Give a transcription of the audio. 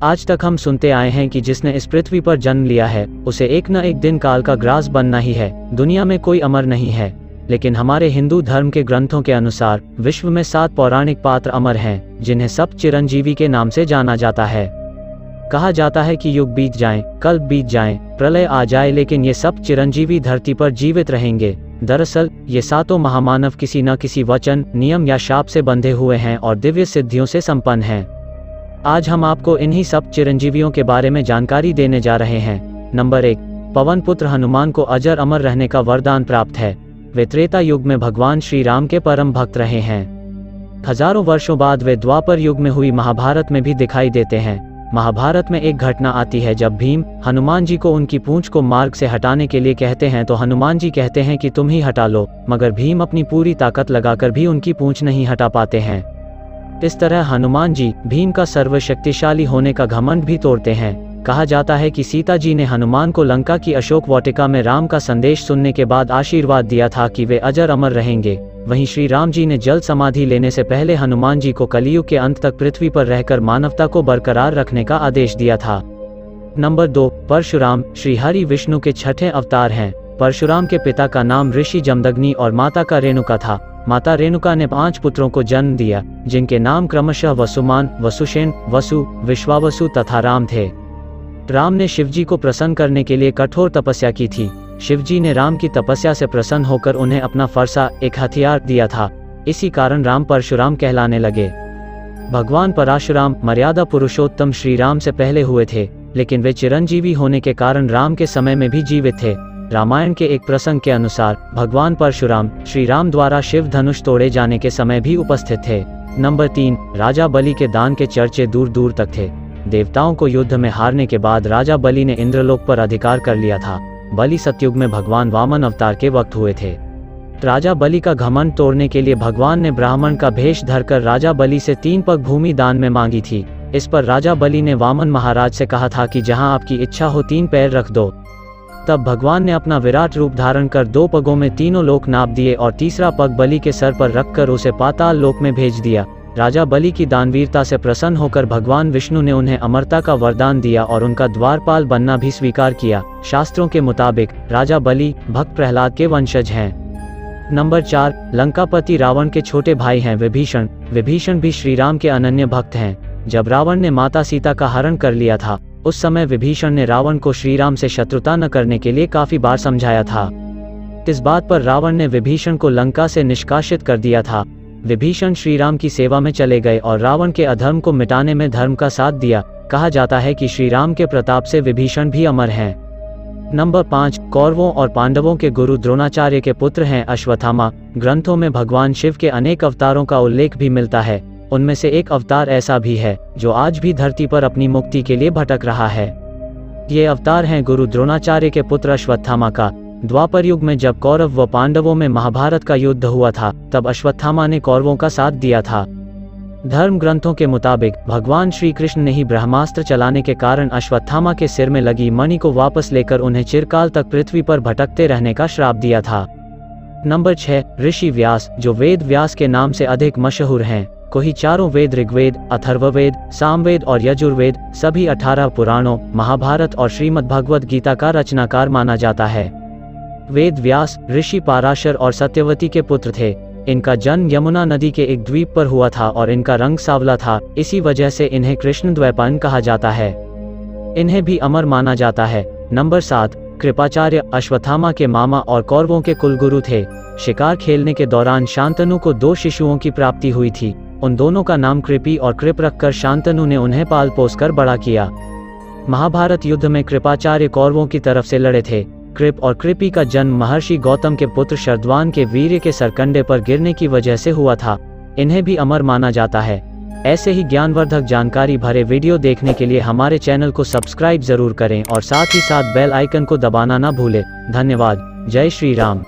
आज तक हम सुनते आए हैं कि जिसने इस पृथ्वी पर जन्म लिया है उसे एक न एक दिन काल का ग्रास बनना ही है। दुनिया में कोई अमर नहीं है, लेकिन हमारे हिंदू धर्म के ग्रंथों के अनुसार विश्व में 7 पौराणिक पात्र अमर हैं, जिन्हें सब चिरंजीवी के नाम से जाना जाता है। कहा जाता है कि युग बीत जाएं, कल्प बीत जाएं, प्रलय आ जाए, लेकिन ये सब चिरंजीवी धरती पर जीवित रहेंगे। दरअसल ये 7 महामानव किसी न किसी वचन, नियम या शाप से बंधे हुए हैं और दिव्य सिद्धियों से संपन्न हैं। आज हम आपको इन्हीं सब चिरंजीवियों के बारे में जानकारी देने जा रहे हैं। नंबर 1, पवन पुत्र हनुमान को अजर अमर रहने का वरदान प्राप्त है। वे त्रेता युग में भगवान श्री राम के परम भक्त रहे हैं। हजारों वर्षों बाद वे द्वापर युग में हुई महाभारत में भी दिखाई देते हैं। महाभारत में एक घटना आती है जब भीम हनुमान जी को उनकी पूंछ को मार्ग से हटाने के लिए कहते हैं तो हनुमान जी कहते हैं कि तुम ही हटा लो, मगर भीम अपनी पूरी ताकत लगाकर भी उनकी पूंछ नहीं हटा पाते हैं। इस तरह हनुमान जी भीम का सर्वशक्तिशाली होने का घमंड भी तोड़ते हैं। कहा जाता है कि सीता जी ने हनुमान को लंका की अशोक वाटिका में राम का संदेश सुनने के बाद आशीर्वाद दिया था कि वे अजर अमर रहेंगे। वहीं श्री राम जी ने जल समाधि लेने से पहले हनुमान जी को कलियुग के अंत तक पृथ्वी पर रहकर मानवता को बरकरार रखने का आदेश दिया था। नंबर 2, परशुराम श्री हरि विष्णु के 6ठे अवतार हैं। परशुराम के पिता का नाम ऋषि जमदग्नि और माता का रेणुका था। माता रेणुका ने 5 पुत्रों को जन्म दिया, जिनके नाम क्रमशः वसुमान, वसुसेन, वसु, विश्वावसु तथा राम थे। राम ने शिवजी को प्रसन्न करने के लिए कठोर तपस्या की थी। शिवजी ने राम की तपस्या से प्रसन्न होकर उन्हें अपना फरसा, एक हथियार दिया था। इसी कारण राम परशुराम कहलाने लगे। भगवान परशुराम मर्यादा पुरुषोत्तम श्री राम से पहले हुए थे, लेकिन वे चिरंजीवी होने के कारण राम के समय में भी जीवित थे। रामायण के एक प्रसंग के अनुसार भगवान परशुराम श्री राम द्वारा शिव धनुष तोड़े जाने के समय भी उपस्थित थे। नंबर 3, राजा बलि के दान के चर्चे दूर दूर तक थे। देवताओं को युद्ध में हारने के बाद राजा बलि ने इंद्रलोक पर अधिकार कर लिया था। बलि सतयुग में भगवान वामन अवतार के वक्त हुए थे। राजा बलि का घमंड तोड़ने के लिए भगवान ने ब्राह्मण का भेष धरकर राजा बलि से 3 पग भूमि दान में मांगी थी। इस पर राजा बलि ने वामन महाराज से कहा था कि जहां आपकी इच्छा हो 3 पैर रख दो। तब भगवान ने अपना विराट रूप धारण कर 2 पगों में तीनों लोक नाप दिए और तीसरा पग बलि के सर पर रखकर उसे पाताल लोक में भेज दिया। राजा बलि की दानवीरता से प्रसन्न होकर भगवान विष्णु ने उन्हें अमरता का वरदान दिया और उनका द्वारपाल बनना भी स्वीकार किया। शास्त्रों के मुताबिक राजा बलि भक्त प्रहलाद के वंशज हैं। नंबर 4, लंकापति रावण के छोटे भाई हैं विभीषण। विभीषण भी श्री राम के अनन्य भक्त हैं। जब रावण ने माता सीता का हरण कर लिया था, उस समय विभीषण ने रावण को श्री राम से शत्रुता न करने के लिए काफी बार समझाया था। इस बात पर रावण ने विभीषण को लंका से निष्कासित कर दिया था। विभीषण श्री राम की सेवा में चले गए और रावण के अधर्म को मिटाने में धर्म का साथ दिया। कहा जाता है कि श्री राम के प्रताप से विभीषण भी अमर हैं। नंबर 5, कौरवों और पांडवों के गुरु द्रोणाचार्य के पुत्र हैं अश्वत्थामा। ग्रंथों में भगवान शिव के अनेक अवतारों का उल्लेख भी मिलता है। उनमें से एक अवतार ऐसा भी है जो आज भी धरती पर अपनी मुक्ति के लिए भटक रहा है। ये अवतार हैं गुरु द्रोणाचार्य के पुत्र अश्वत्थामा का। द्वापर युग में जब कौरव व पांडवों में महाभारत का युद्ध हुआ था, तब अश्वत्थामा ने कौरवों का साथ दिया था। धर्म ग्रंथों के मुताबिक भगवान श्री कृष्ण ने ही ब्रह्मास्त्र चलाने के कारण अश्वत्थामा के सिर में लगी मणि को वापस लेकर उन्हें चिरकाल तक पृथ्वी पर भटकते रहने का श्राप दिया था। नंबर 6, ऋषि व्यास, जो वेद व्यास के नाम से अधिक मशहूर हैं। कोई 4 वेद ऋग्वेद, अथर्ववेद, सामवेद और यजुर्वेद सभी 18 पुराणों, महाभारत और श्रीमद्भगवद गीता का रचनाकार माना जाता है। वेद व्यास ऋषि पाराशर और सत्यवती के पुत्र थे। इनका जन्म यमुना नदी के एक द्वीप पर हुआ था और इनका रंग सांवला था। इसी वजह से इन्हें कृष्ण द्वैपायन कहा जाता है। इन्हें भी अमर माना जाता है। नंबर 7, कृपाचार्य अश्वत्थामा के मामा और कौरवों के कुलगुरु थे। शिकार खेलने के दौरान शांतनु को 2 शिशुओं की प्राप्ति हुई थी। उन दोनों का नाम कृपी और कृप रखकर शांतनु ने उन्हें पाल पोस कर बड़ा किया। महाभारत युद्ध में कृपाचार्य कौरवों की तरफ से लड़े थे। कृप और कृपी का जन्म महर्षि गौतम के पुत्र शरद्वान के वीर्य के सरकंडे पर गिरने की वजह से हुआ था। इन्हें भी अमर माना जाता है। ऐसे ही ज्ञानवर्धक जानकारी भरे वीडियो देखने के लिए हमारे चैनल को सब्सक्राइब जरूर करें और साथ ही साथ बेल आइकन को दबाना ना भूलें। धन्यवाद। जय श्री राम।